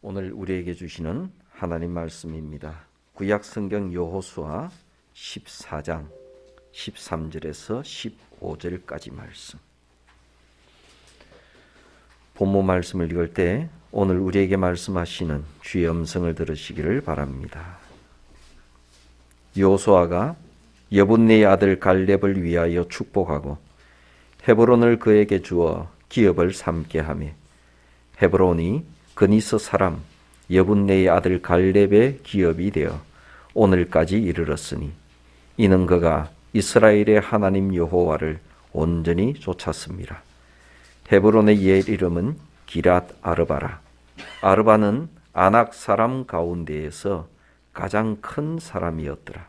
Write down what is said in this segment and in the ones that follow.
오늘 우리에게 주시는 하나님 말씀입니다. 구약 성경 여호수아 14장 13절에서 15절까지 말씀. 본문 말씀을 읽을 때 오늘 우리에게 말씀하시는 주의 음성을 들으시기를 바랍니다. 여호수아가 여분네의 아들 갈렙을 위하여 축복하고 헤브론을 그에게 주어 기업을 삼게 하며 헤브론이 그니스 사람 여분네의 아들 갈렙의 기업이 되어 오늘까지 이르렀으니 이는 그가 이스라엘의 하나님 여호와를 온전히 쫓았습니다. 헤브론의 옛 이름은 기랏 아르바라. 아르바는 아낙 사람 가운데에서 가장 큰 사람이었더라.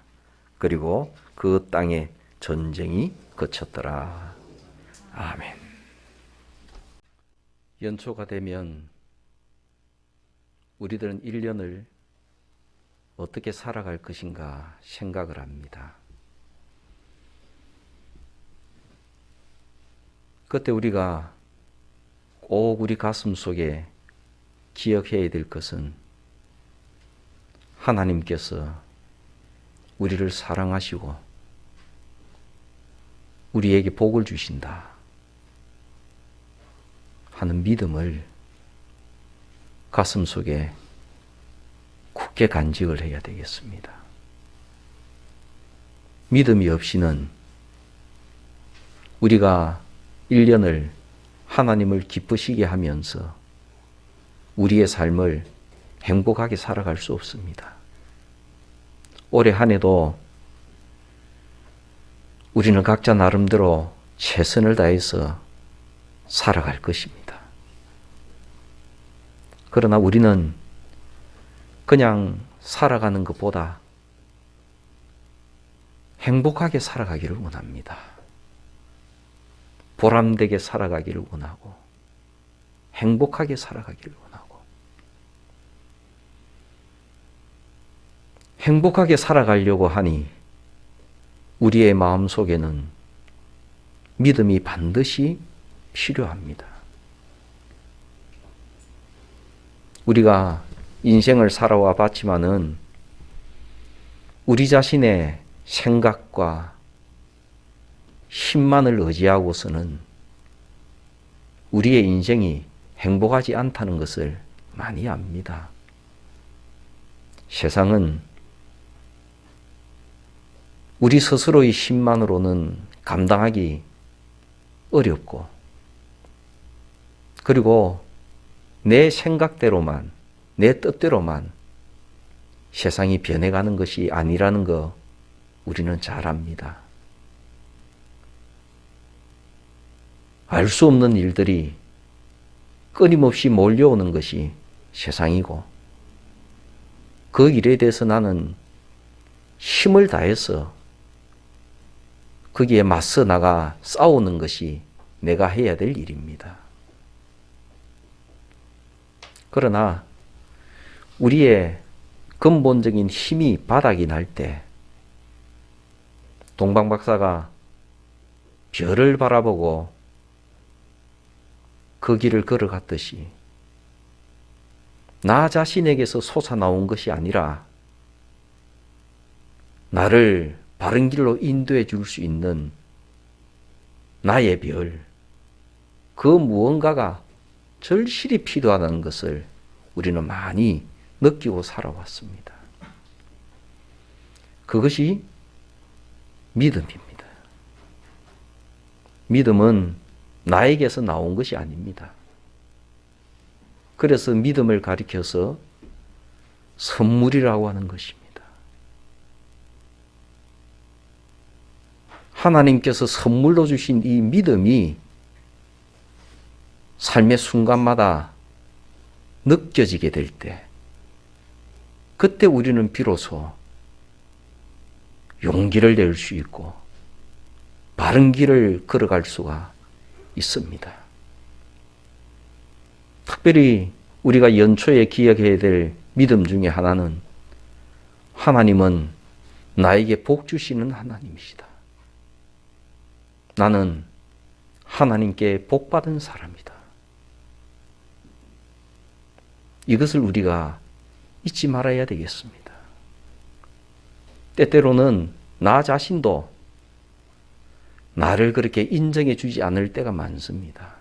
그리고 그 땅에 전쟁이 그쳤더라. 아멘. 연초가 되면 우리들은 1년을 어떻게 살아갈 것인가 생각을 합니다. 그때 우리가 꼭 우리 가슴 속에 기억해야 될 것은 하나님께서 우리를 사랑하시고 우리에게 복을 주신다 하는 믿음을 가슴 속에 굳게 간직을 해야 되겠습니다. 믿음이 없이는 우리가 1년을 하나님을 기쁘시게 하면서 우리의 삶을 행복하게 살아갈 수 없습니다. 올해 한 해도 우리는 각자 나름대로 최선을 다해서 살아갈 것입니다. 그러나 우리는 그냥 살아가는 것보다 행복하게 살아가기를 원합니다. 보람되게 살아가기를 원하고 행복하게 살아가기를 원하고 행복하게 살아가려고 하니 우리의 마음속에는 믿음이 반드시 필요합니다. 우리가 인생을 살아와 봤지만은 우리 자신의 생각과 힘만을 의지하고서는 우리의 인생이 행복하지 않다는 것을 많이 압니다. 세상은 우리 스스로의 힘만으로는 감당하기 어렵고 그리고 내 생각대로만, 내 뜻대로만 세상이 변해가는 것이 아니라는 거 우리는 잘 압니다. 알 수 없는 일들이 끊임없이 몰려오는 것이 세상이고 그 일에 대해서 나는 힘을 다해서 거기에 맞서 나가 싸우는 것이 내가 해야 될 일입니다. 그러나 우리의 근본적인 힘이 바닥이 날 때 동방박사가 별을 바라보고 그 길을 걸어갔듯이 나 자신에게서 솟아나온 것이 아니라 나를 바른 길로 인도해 줄 수 있는 나의 별, 그 무언가가 절실히 필요하다는 것을 우리는 많이 느끼고 살아왔습니다. 그것이 믿음입니다. 믿음은 나에게서 나온 것이 아닙니다. 그래서 믿음을 가리켜서 선물이라고 하는 것입니다. 하나님께서 선물로 주신 이 믿음이 삶의 순간마다 느껴지게 될 때, 그때 우리는 비로소 용기를 낼 수 있고 바른 길을 걸어갈 수가 있습니다. 특별히 우리가 연초에 기억해야 될 믿음 중에 하나는 하나님은 나에게 복 주시는 하나님이시다. 나는 하나님께 복 받은 사람이다. 이것을 우리가 잊지 말아야 되겠습니다. 때때로는 나 자신도 나를 그렇게 인정해 주지 않을 때가 많습니다.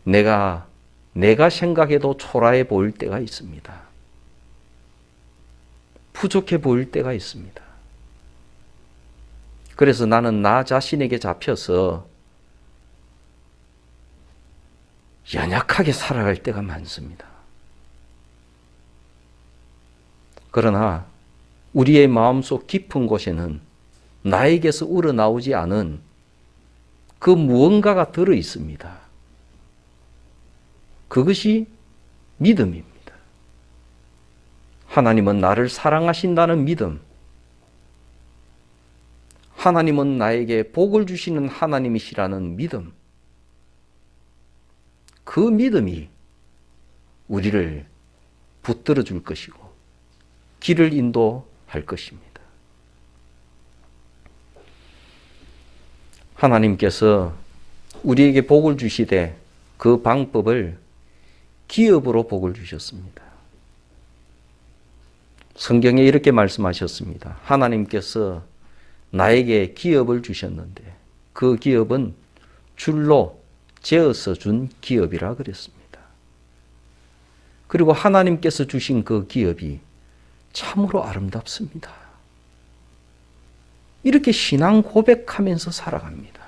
내가 생각해도 초라해 보일 때가 있습니다. 부족해 보일 때가 있습니다. 그래서 나는 나 자신에게 잡혀서 연약하게 살아갈 때가 많습니다. 그러나 우리의 마음속 깊은 곳에는 나에게서 우러나오지 않은 그 무언가가 들어 있습니다. 그것이 믿음입니다. 하나님은 나를 사랑하신다는 믿음, 하나님은 나에게 복을 주시는 하나님이시라는 믿음, 그 믿음이 우리를 붙들어 줄 것이고 길을 인도할 것입니다. 하나님께서 우리에게 복을 주시되 그 방법을 기업으로 복을 주셨습니다. 성경에 이렇게 말씀하셨습니다. 하나님께서 나에게 기업을 주셨는데 그 기업은 줄로 재어서 준 기업이라 그랬습니다. 그리고 하나님께서 주신 그 기업이 참으로 아름답습니다. 이렇게 신앙 고백하면서 살아갑니다.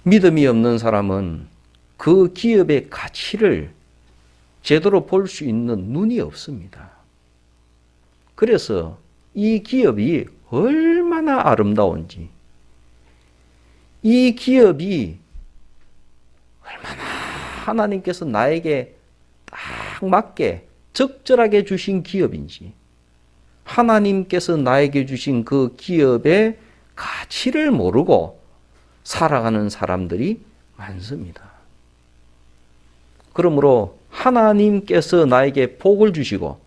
믿음이 없는 사람은 그 기업의 가치를 제대로 볼 수 있는 눈이 없습니다. 그래서 이 기업이 얼마나 아름다운지, 이 기업이 얼마나 하나님께서 나에게 딱 맞게 적절하게 주신 기업인지, 하나님께서 나에게 주신 그 기업의 가치를 모르고 살아가는 사람들이 많습니다. 그러므로 하나님께서 나에게 복을 주시고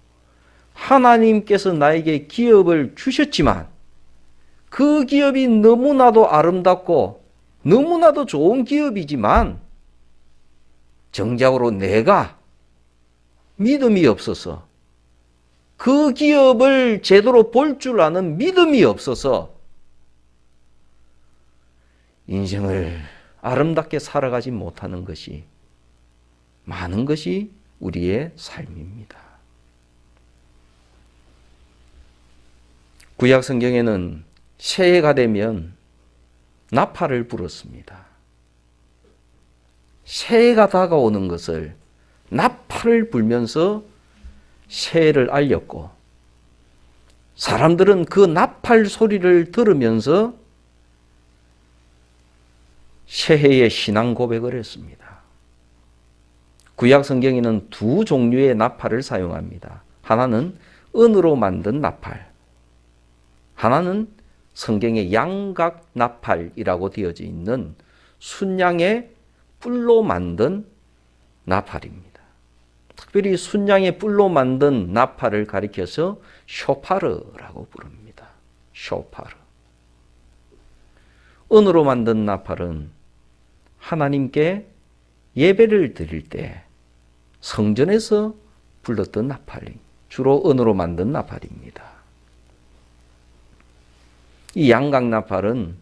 하나님께서 나에게 기업을 주셨지만 그 기업이 너무나도 아름답고 너무나도 좋은 기업이지만 정작으로 내가 믿음이 없어서 그 기업을 제대로 볼 줄 아는 믿음이 없어서 인생을 아름답게 살아가지 못하는 것이 많은 것이 우리의 삶입니다. 구약 성경에는 새해가 되면 나팔을 불었습니다. 새해가 다가오는 것을 나팔을 불면서 새해를 알렸고 사람들은 그 나팔 소리를 들으면서 새해의 신앙 고백을 했습니다. 구약 성경에는 두 종류의 나팔을 사용합니다. 하나는 은으로 만든 나팔, 하나는 성경에 양각 나팔이라고 되어져 있는 순양의 뿔로 만든 나팔입니다. 특별히 순양의 뿔로 만든 나팔을 가리켜서 쇼파르라고 부릅니다. 쇼파르. 은으로 만든 나팔은 하나님께 예배를 드릴 때 성전에서 불렀던 나팔이 주로 은으로 만든 나팔입니다. 이 양각 나팔은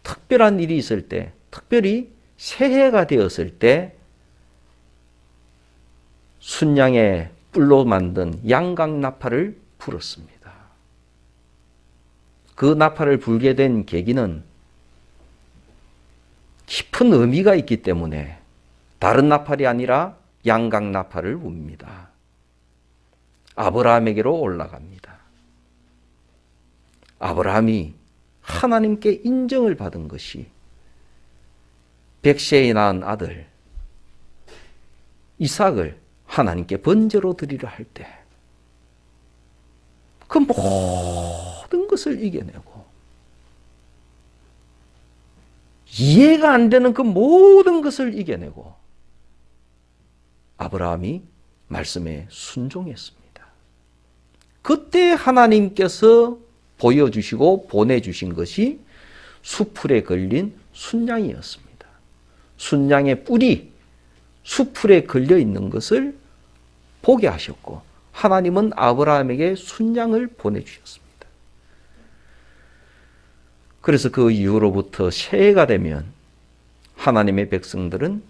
특별한 일이 있을 때, 특별히 새해가 되었을 때 순양의 뿔로 만든 양각 나팔을 불었습니다. 그 나팔을 불게 된 계기는 깊은 의미가 있기 때문에 다른 나팔이 아니라 양각 나팔을 붑니다. 아브라함에게로 올라갑니다. 아브라함이 하나님께 인정을 받은 것이 백세에 낳은 아들 이삭을 하나님께 번제로 드리려 할 때 그 모든 것을 이겨내고 이해가 안 되는 그 모든 것을 이겨내고 아브라함이 말씀에 순종했습니다. 그때 하나님께서 보여주시고 보내주신 것이 수풀에 걸린 순양이었습니다. 순양의 뿔이 수풀에 걸려 있는 것을 보게 하셨고 하나님은 아브라함에게 순양을 보내주셨습니다. 그래서 그 이후로부터 새해가 되면 하나님의 백성들은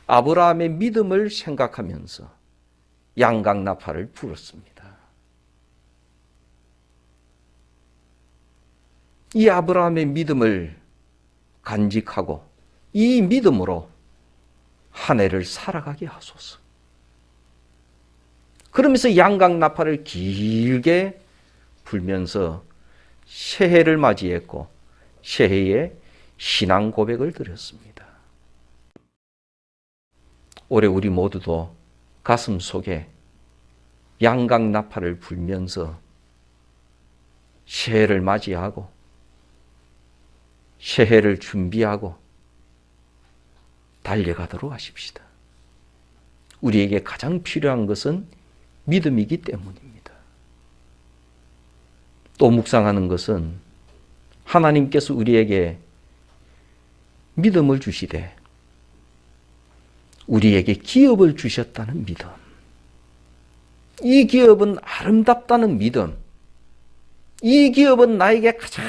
아브라함의 믿음을 생각하면서 양강나팔을 불었습니다. 이 아브라함의 믿음을 간직하고 이 믿음으로 한 해를 살아가게 하소서. 그러면서 양강나팔을 길게 불면서 새해를 맞이했고 새해에 신앙 고백을 드렸습니다. 올해 우리 모두도 가슴 속에 양강나팔을 불면서 새해를 맞이하고 새해를 준비하고 달려가도록 하십시다. 우리에게 가장 필요한 것은 믿음이기 때문입니다. 또 묵상하는 것은 하나님께서 우리에게 믿음을 주시되 우리에게 기업을 주셨다는 믿음. 이 기업은 아름답다는 믿음. 이 기업은 나에게 가장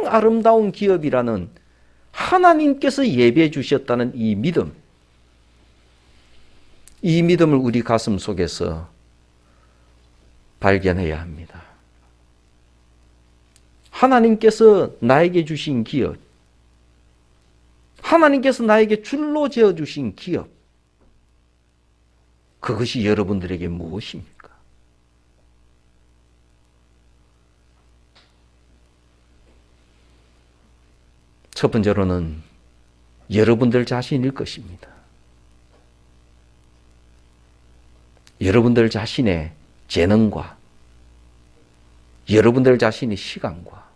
아름다운 기업이라는 하나님께서 예배해 주셨다는 이 믿음. 이 믿음을 우리 가슴 속에서 발견해야 합니다. 하나님께서 나에게 주신 기업, 하나님께서 나에게 줄로 지어 주신 기업, 그것이 여러분들에게 무엇입니까? 첫 번째로는 여러분들 자신일 것입니다. 여러분들 자신의 재능과 여러분들 자신의 시간과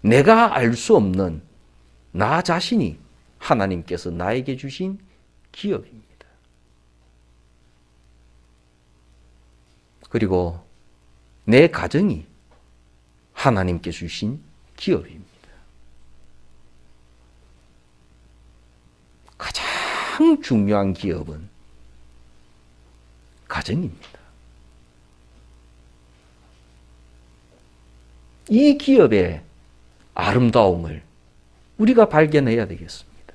내가 알 수 없는 나 자신이 하나님께서 나에게 주신 기업입니다. 그리고 내 가정이 하나님께 주신 기업입니다. 가장 중요한 기업은 가정입니다. 이 기업의 아름다움을 우리가 발견해야 되겠습니다.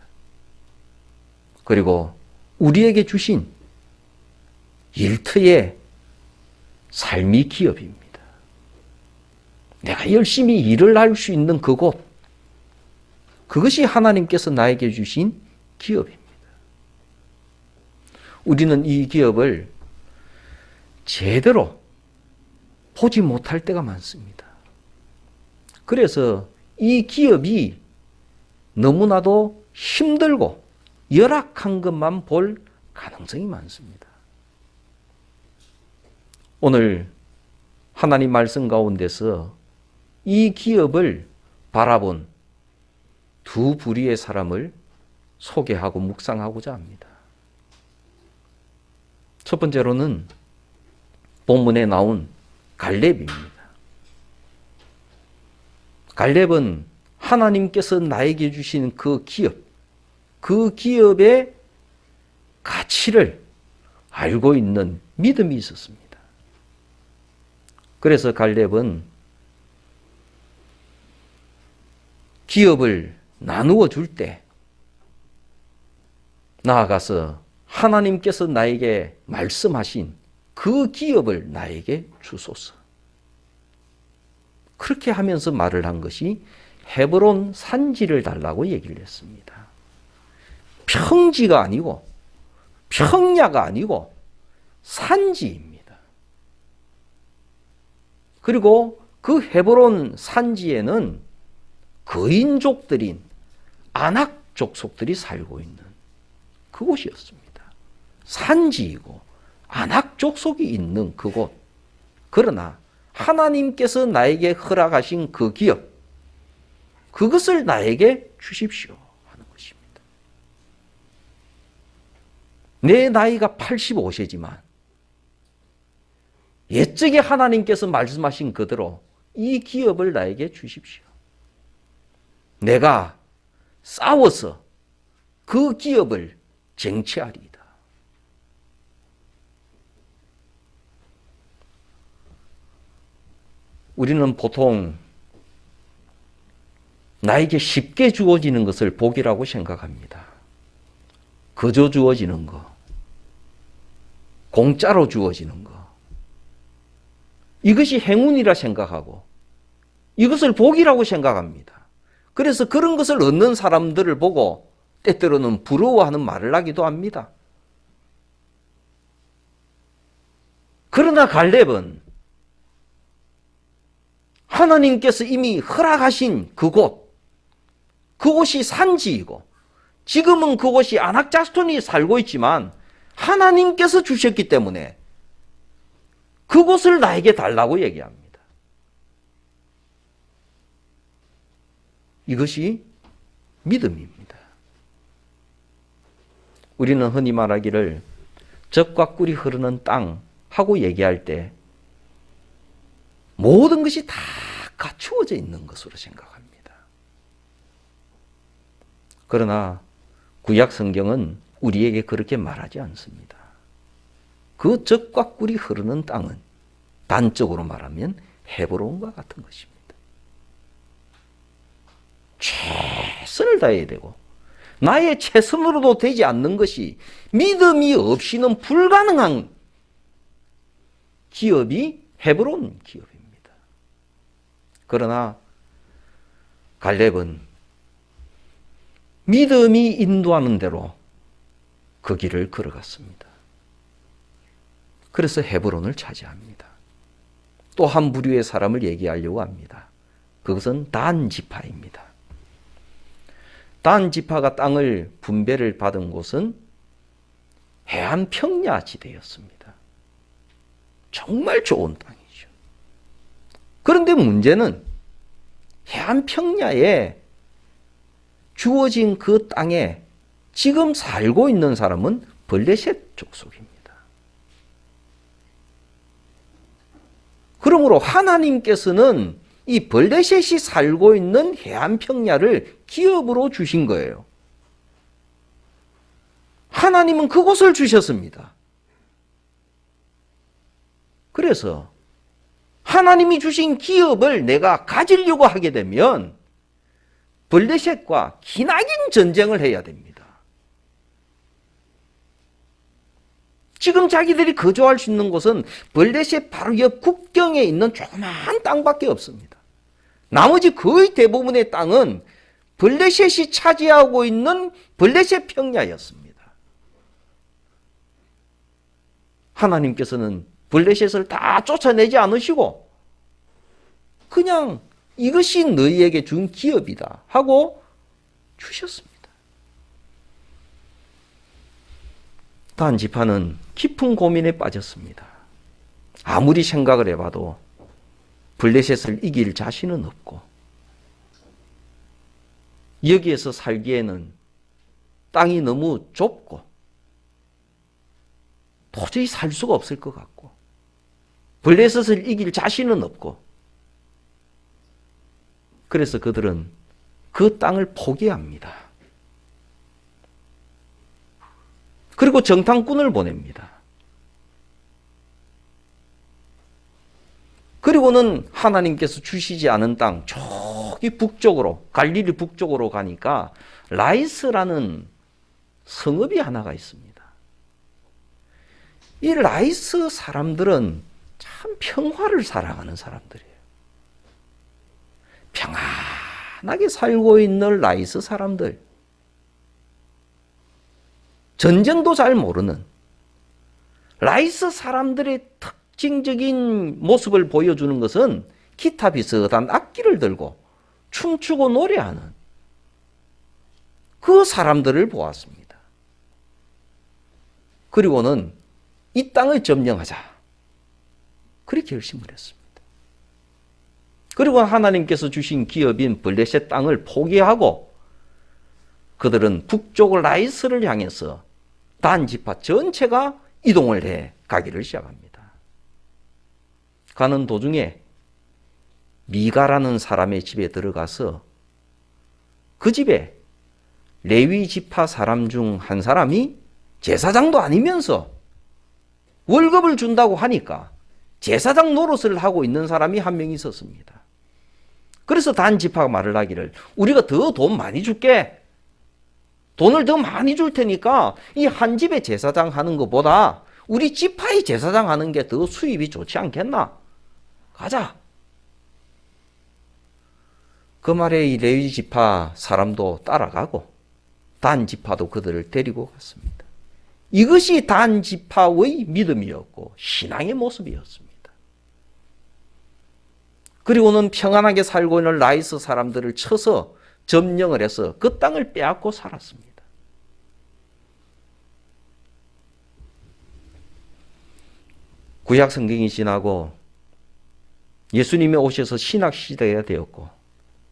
그리고 우리에게 주신 일터의 삶이 기업입니다. 내가 열심히 일을 할 수 있는 그곳, 그것이 하나님께서 나에게 주신 기업입니다. 우리는 이 기업을 제대로 보지 못할 때가 많습니다. 그래서 이 기업이 너무나도 힘들고 열악한 것만 볼 가능성이 많습니다. 오늘 하나님 말씀 가운데서 이 기업을 바라본 두 부류의 사람을 소개하고 묵상하고자 합니다. 첫 번째로는 본문에 나온 갈렙입니다. 갈렙은 하나님께서 나에게 주신 그 기업, 그 기업의 가치를 알고 있는 믿음이 있었습니다. 그래서 갈렙은 기업을 나누어 줄 때 나아가서 하나님께서 나에게 말씀하신 그 기업을 나에게 주소서. 그렇게 하면서 말을 한 것이 헤브론 산지를 달라고 얘기를 했습니다. 평지가 아니고 평야가 아니고 산지입니다. 그리고 그 헤브론 산지에는 거인족들인 아낙 족속들이 살고 있는 그곳이었습니다. 산지이고 아낙 족속이 있는 그곳. 그러나 하나님께서 나에게 허락하신 그 기업, 그것을 나에게 주십시오 하는 것입니다. 내 나이가 85세지만 옛적에 하나님께서 말씀하신 그대로 이 기업을 나에게 주십시오. 내가 싸워서 그 기업을 쟁취하리이다. 우리는 보통 나에게 쉽게 주어지는 것을 복이라고 생각합니다. 거저 주어지는 거, 공짜로 주어지는 거, 이것이 행운이라 생각하고 이것을 복이라고 생각합니다. 그래서 그런 것을 얻는 사람들을 보고 때때로는 부러워하는 말을 하기도 합니다. 그러나 갈렙은 하나님께서 이미 허락하신 그곳이 산지이고 지금은 그곳이 아낙 자손이 살고 있지만 하나님께서 주셨기 때문에 그곳을 나에게 달라고 얘기합니다. 이것이 믿음입니다. 우리는 흔히 말하기를 젖과 꿀이 흐르는 땅 하고 얘기할 때 모든 것이 다 갖추어져 있는 것으로 생각합니다. 그러나 구약 성경은 우리에게 그렇게 말하지 않습니다. 그 젖과 꿀이 흐르는 땅은 단적으로 말하면 헤브론과 같은 것입니다. 최선을 다해야 되고 나의 최선으로도 되지 않는 것이 믿음이 없이는 불가능한 기업이 헤브론 기업입니다. 그러나 갈렙은 믿음이 인도하는 대로 그 길을 걸어갔습니다. 그래서 헤브론을 차지합니다. 또 한 부류의 사람을 얘기하려고 합니다. 그것은 단 지파입니다. 단 지파가 땅을 분배를 받은 곳은 해안 평야 지대였습니다. 정말 좋은 땅이죠. 그런데 문제는 해안 평야에 주어진 그 땅에 지금 살고 있는 사람은 블레셋 족속입니다. 그러므로 하나님께서는 이 블레셋이 살고 있는 해안 평야를 기업으로 주신 거예요. 하나님은 그곳을 주셨습니다. 그래서 하나님이 주신 기업을 내가 가지려고 하게 되면 블레셋과 기나긴 전쟁을 해야 됩니다. 지금 자기들이 거주할 수 있는 곳은 블레셋 바로 옆 국경에 있는 조그마한 땅밖에 없습니다. 나머지 거의 대부분의 땅은 블레셋이 차지하고 있는 블레셋 평야였습니다. 하나님께서는 블레셋을 다 쫓아내지 않으시고 그냥 이것이 너희에게 준 기업이다 하고 주셨습니다. 단 지파는 깊은 고민에 빠졌습니다. 아무리 생각을 해봐도 블레셋을 이길 자신은 없고 여기에서 살기에는 땅이 너무 좁고 도저히 살 수가 없을 것 같고 블레셋을 이길 자신은 없고 그래서 그들은 그 땅을 포기합니다. 그리고 정탐꾼을 보냅니다. 그리고는 하나님께서 주시지 않은 땅 저기 북쪽으로 갈릴리 북쪽으로 가니까 라이스라는 성읍이 하나가 있습니다. 이 라이스 사람들은 참 평화를 사랑하는 사람들이에요. 평안하게 살고 있는 라이스 사람들, 전쟁도 잘 모르는 라이스 사람들의 특징적인 모습을 보여주는 것은 기타 비슷한 악기를 들고 춤추고 노래하는 그 사람들을 보았습니다. 그리고는 이 땅을 점령하자 그렇게 결심을 했습니다. 그리고 하나님께서 주신 기업인 블레셋 땅을 포기하고 그들은 북쪽 라이스를 향해서 단 지파 전체가 이동을 해 가기를 시작합니다. 가는 도중에 미가라는 사람의 집에 들어가서 그 집에 레위 지파 사람 중 한 사람이 제사장도 아니면서 월급을 준다고 하니까 제사장 노릇을 하고 있는 사람이 한 명 있었습니다. 그래서 단 지파가 말을 하기를 우리가 더 돈 많이 줄게. 돈을 더 많이 줄 테니까 이 한 집의 제사장 하는 것보다 우리 지파의 제사장 하는 게 더 수입이 좋지 않겠나? 가자. 그 말에 이 레위 지파 사람도 따라가고 단 지파도 그들을 데리고 갔습니다. 이것이 단 지파의 믿음이었고 신앙의 모습이었습니다. 그리고는 평안하게 살고 있는 라이스 사람들을 쳐서 점령을 해서 그 땅을 빼앗고 살았습니다. 구약 성경이 지나고 예수님이 오셔서 신약 시대가 되었고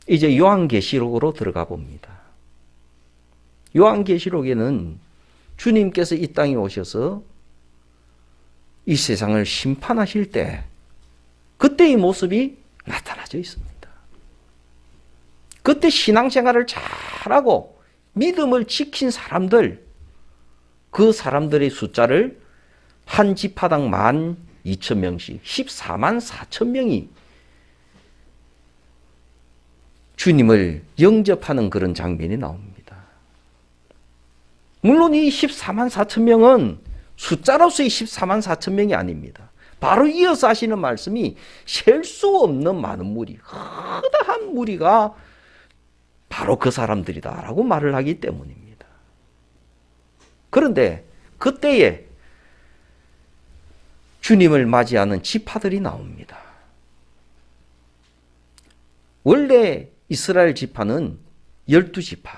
이제 요한계시록으로 들어가 봅니다. 요한계시록에는 주님께서 이 땅에 오셔서 이 세상을 심판하실 때 그때의 모습이 나타나져 있습니다. 그때 신앙생활을 잘하고 믿음을 지킨 사람들, 그 사람들의 숫자를 한 지파당 12,000명씩 14만 4천 명이 주님을 영접하는 그런 장면이 나옵니다. 물론 이 14만 4천 명은 숫자로서의 14만 4천 명이 아닙니다. 바로 이어서 하시는 말씀이 셀 수 없는 많은 무리, 허다한 무리가 바로 그 사람들이다라고 말을 하기 때문입니다. 그런데 그때에 주님을 맞이하는 지파들이 나옵니다. 원래 이스라엘 지파는 12지파,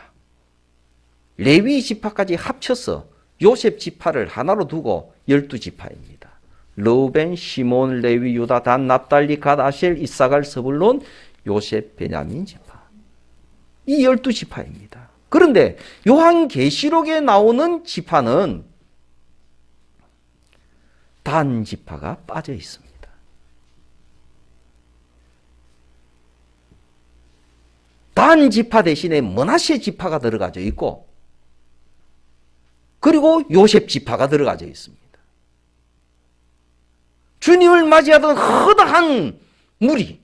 레위 지파까지 합쳐서 요셉 지파를 하나로 두고 12지파입니다. 르우벤, 시몬, 레위, 유다, 단, 납달리, 갓, 아셀, 이사갈, 스불론, 요셉, 베냐민 지파. 이 12지파입니다. 그런데 요한계시록에 나오는 지파는 단 지파가 빠져 있습니다. 단 지파 대신에 므낫세 지파가 들어가져 있고 그리고 요셉 지파가 들어가져 있습니다. 주님을 맞이하던 허다한 무리,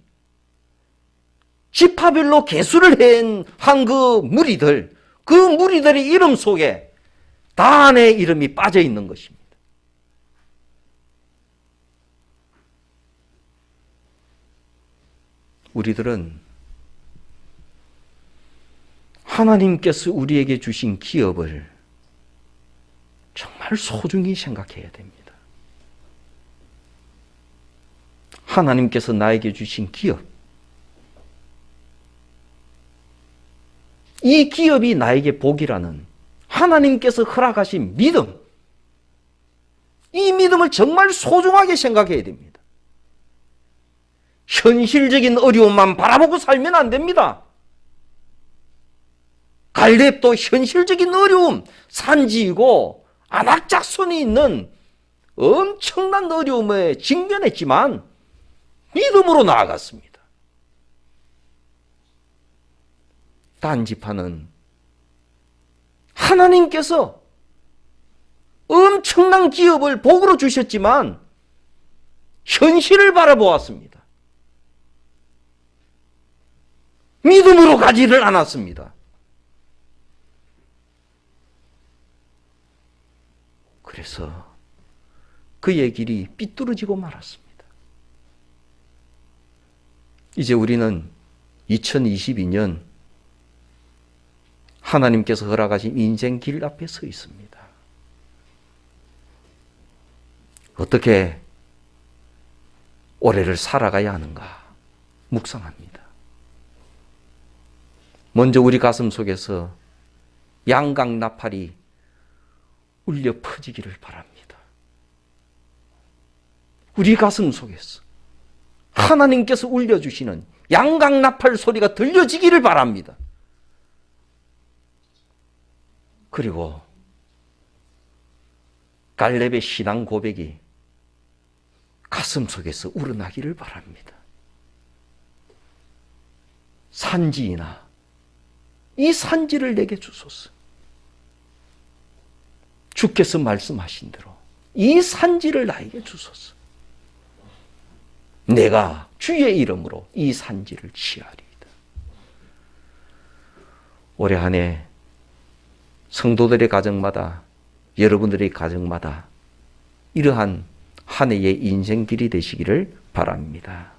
지파별로 계수를 한 그 무리들, 그 무리들의 이름 속에 단의 이름이 빠져 있는 것입니다. 우리들은 하나님께서 우리에게 주신 기업을 정말 소중히 생각해야 됩니다. 하나님께서 나에게 주신 기업, 이 기업이 나에게 복이라는 하나님께서 허락하신 믿음, 이 믿음을 정말 소중하게 생각해야 됩니다. 현실적인 어려움만 바라보고 살면 안 됩니다. 갈렙도 현실적인 어려움, 산지이고 안악작손이 있는 엄청난 어려움에 직면했지만 믿음으로 나아갔습니다. 단 지파는 하나님께서 엄청난 기업을 복으로 주셨지만 현실을 바라보았습니다. 믿음으로 가지를 않았습니다. 그래서 그의 길이 삐뚤어지고 말았습니다. 이제 우리는 2022년 하나님께서 허락하신 인생 길 앞에 서 있습니다. 어떻게 올해를 살아가야 하는가 묵상합니다. 먼저 우리 가슴 속에서 양각 나팔이 울려 퍼지기를 바랍니다. 우리 가슴 속에서 하나님께서 울려주시는 양각 나팔 소리가 들려지기를 바랍니다. 그리고 갈렙의 신앙 고백이 가슴 속에서 우러나기를 바랍니다. 산지이나 이 산지를 내게 주소서. 주께서 말씀하신 대로 이 산지를 나에게 주소서. 내가 주의 이름으로 이 산지를 취하리이다. 올해 한 해 성도들의 가정마다, 여러분들의 가정마다 이러한 한 해의 인생길이 되시기를 바랍니다.